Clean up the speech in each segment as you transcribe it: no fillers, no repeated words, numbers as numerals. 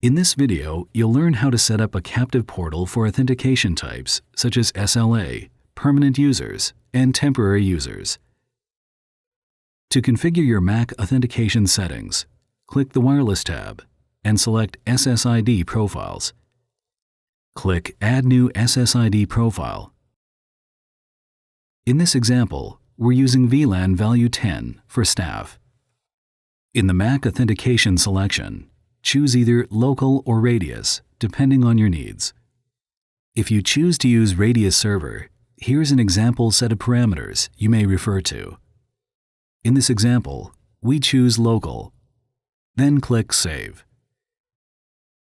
In this video, you'll learn how to set up a captive portal for authentication types such as SLA, permanent users, and temporary users. To configure your MAC authentication settings, click the Wireless tab and select SSID Profiles. Click Add New SSID Profile. In this example, we're using VLAN value 10 for staff. In the MAC authentication selection, choose either local or radius, depending on your needs. If you choose to use radius server, here's an example set of parameters you may refer to. In this example, we choose local. Then click Save.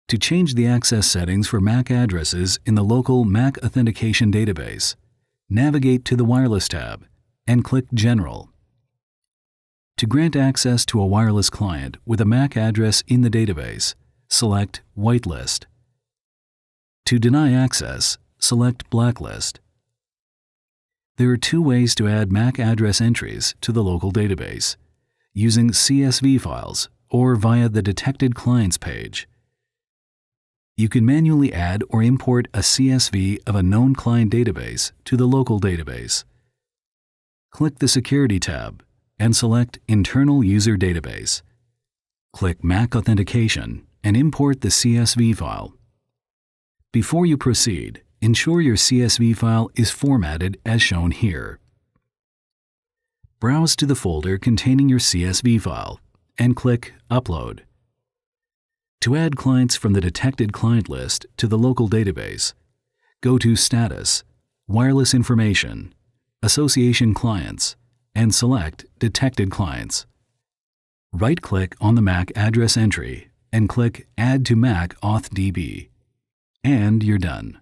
To change the access settings for MAC addresses in the local MAC authentication database, navigate to the Wireless tab and click General. To grant access to a wireless client with a MAC address in the database, select Whitelist. To deny access, select Blacklist. There are two ways to add MAC address entries to the local database, using CSV files or via the Detected Clients page. You can manually add or import a CSV of a known client database to the local database. Click the Security tab and select Internal User Database. Click MAC Authentication and import the CSV file. Before you proceed, ensure your CSV file is formatted as shown here. Browse to the folder containing your CSV file and click Upload. To add clients from the Detected Client list to the local database, go to Status, Wireless Information, Association Clients, and select Detected Clients. Right-click on the MAC address entry and click Add to MAC AuthDB. And you're done.